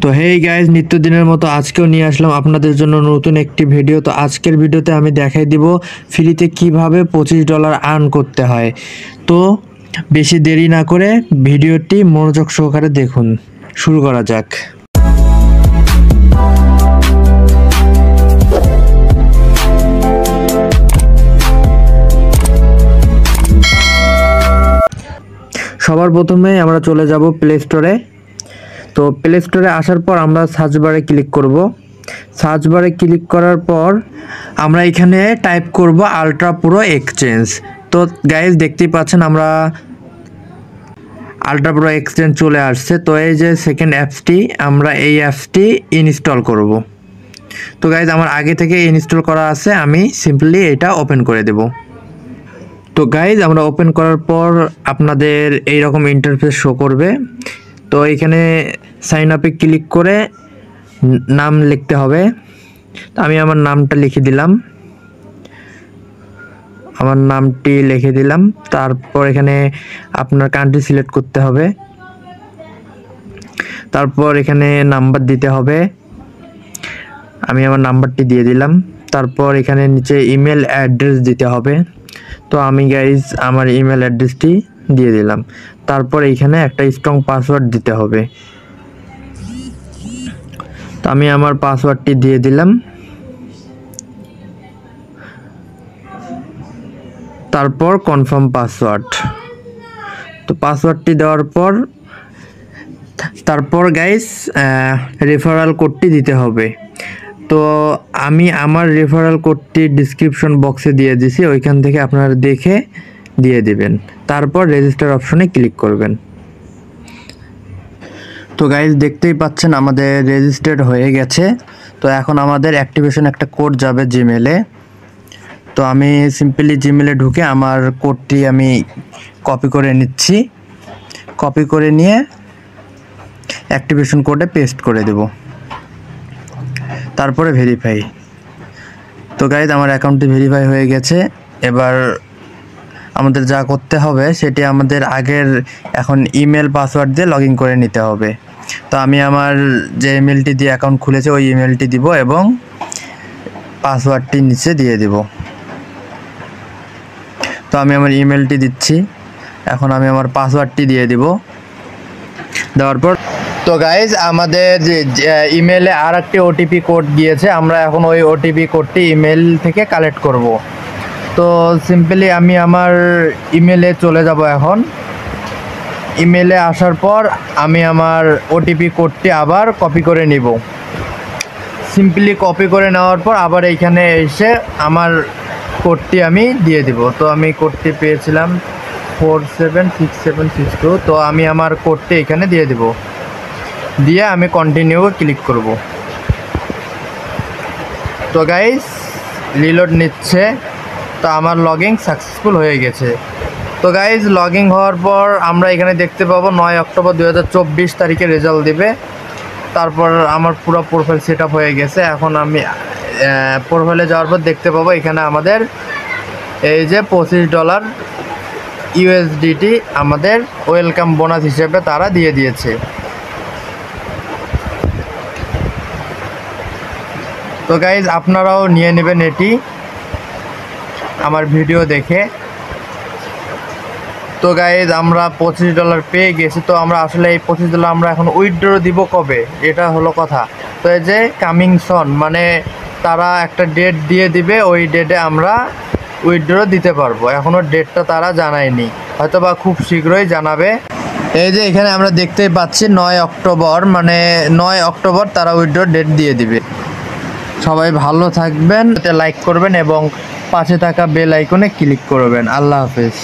তো hey guys, নিত্যদিনের মতো আজকেও নিয়ে আসলাম আপনাদের জন্য নতুন একটি ভিডিও। তো আজকের ভিডিওতে আমি দেখাই দিব ফ্রিতে কিভাবে $25 আর্ন করতে হয়। তো বেশি দেরি না করে ভিডিওটি মনোযোগ সহকারে দেখুন। শুরু করা যাক। সবার প্রথমে আমরা চলে যাব প্লে স্টোরে। তো প্লে স্টোরে আসার পর আমরা সার্চ বারে ক্লিক করব। সার্চ বারে ক্লিক করার পর আমরা এখানে টাইপ করব আলট্রা প্রো এক্সচেঞ্জ। তো গাইজ দেখতেই পাচ্ছেন আমরা আলট্রা প্রো এক্সচেঞ্জ চলে আসছে। তো এই যে সেকেন্ড অ্যাপসটি, আমরা এই অ্যাপসটি ইনস্টল করব। তো গাইজ আমার আগে থেকে ইনস্টল করা আছে, আমি সিম্পলি এটা ওপেন করে দেব। তো গাইজ আমরা ওপেন করার পর আপনাদের এই রকম ইন্টারফেস শো করবে। তো এখানে সাইন আপে ক্লিক করে নাম লিখতে হবে। তো আমি আমার নামটা লিখে দিলাম, আমার নামটি লিখে দিলাম। তারপর এখানে আপনার কান্ট্রি সিলেক্ট করতে হবে। তারপর এখানে নাম্বার দিতে হবে, আমি আমার নাম্বারটি দিয়ে দিলাম। তারপর এখানে নিচে ইমেল অ্যাড্রেস দিতে হবে। তো আমি গাইজ আমার ইমেল অ্যাড্রেসটি দিয়ে দিলাম। তারপর এইখানে একটা স্ট্রং পাসওয়ার্ড দিতে হবে। তো আমি আমার পাসওয়ার্ডটি দিয়ে দিলাম। তারপর কনফার্ম পাসওয়ার্ড। তো পাসওয়ার্ডটি দেওয়ার পর তারপর গাইজ রেফারেল কোডটি দিতে হবে। তো আমি আমার রেফারেল কোডটি ডিসক্রিপশন বক্সে দিয়ে দিছি, ওইখান থেকে আপনারা দেখে দিয়ে দিবেন। তারপর রেজিস্টার অপশনে ক্লিক করবেন। তো গাইজ দেখতেই পাচ্ছেন আমাদের রেজিস্টার্ড হয়ে গেছে। তো এখন আমাদের অ্যাক্টিভেশন একটা কোড যাবে জিমেলে। তো আমি সিম্পলি জিমেলে ঢুকে আমার কোডটি আমি কপি করে নিচ্ছি। কপি করে নিয়ে অ্যাক্টিভেশন কোডে পেস্ট করে দেব। তারপরে ভেরিফাই। তো গাইজ আমার অ্যাকাউন্টটি ভেরিফাই হয়ে গেছে। এবার আমাদের যা করতে হবে সেটি আমাদের আগের এখন ইমেল পাসওয়ার্ড দিয়ে লগ ইন করে নিতে হবে। তো আমি আমার যে ইমেলটি দিয়ে অ্যাকাউন্ট খুলেছে ওই ইমেলটি দিব এবং পাসওয়ার্ডটি নিচে দিয়ে দিব। তো আমি আমার ইমেলটি দিচ্ছি, এখন আমি আমার পাসওয়ার্ডটি দিয়ে দিব। দেওয়ার পর তো গাইজ আমাদের যে ইমেলে আর একটি ওটিপি কোড গিয়েছে, আমরা এখন ওই ওটিপি কোডটি ইমেল থেকে কালেক্ট করব। তো সিম্পলি আমি আমার ইমেলে চলে যাব। এখন ইমেলে আসার পর আমি আমার ওটিপি কোডটি আবার কপি করে নিব। সিম্পলি কপি করে নেওয়ার পর আবার এইখানে এসে আমার কোডটি আমি দিয়ে দিব। তো আমি কোডটি পেয়েছিলাম 476762। তো আমি আমার কোডটি এখানে দিয়ে দিব, দিয়ে আমি কন্টিনিউ ক্লিক করব। তো গাইস রিলোড নিচ্ছে। তো আমার লগইন সাকসেসফুল হয়ে গেছে। তো গাইজ লগইন হওয়ার পর আমরা এখানে দেখতে পাবো 9 অক্টোবর 2024 তারিখে রেজাল্ট দিবে। তারপর আমার পুরো প্রোফাইল সেট আপ হয়ে গেছে। এখন আমি প্রোফাইলে যাওয়ার পর দেখতে পাবো এখানে আমাদের এই যে $25 ইউএসডিটি আমাদের ওয়েলকাম বোনাস হিসেবে তারা দিয়ে দিয়েছে। তো গাইজ আপনারাও নিয়ে নেবেন এটি আমার ভিডিও দেখে। তো গাইজ আমরা $25 পেয়ে গেছি। তো আমরা আসলে এই $25 আমরা এখন উইথড্র দিব কবে, এটা হলো কথা। তো এই যে কামিং সন মানে তারা একটা ডেট দিয়ে দিবে, ওই ডেটে আমরা উইথড্র দিতে পারবো। এখনও ডেটটা তারা জানায়নি, হয়তো বা খুব শীঘ্রই জানাবে। এই যে এখানে আমরা দেখতেই পাচ্ছি 9 অক্টোবর, মানে 9 অক্টোবর তারা উইথড্র ডেট দিয়ে দিবে। সবাই ভালো থাকবেন, লাইক করবেন এবং পাশে থাকা বেল আইকনে ক্লিক করবেন। আল্লাহ হাফেজ।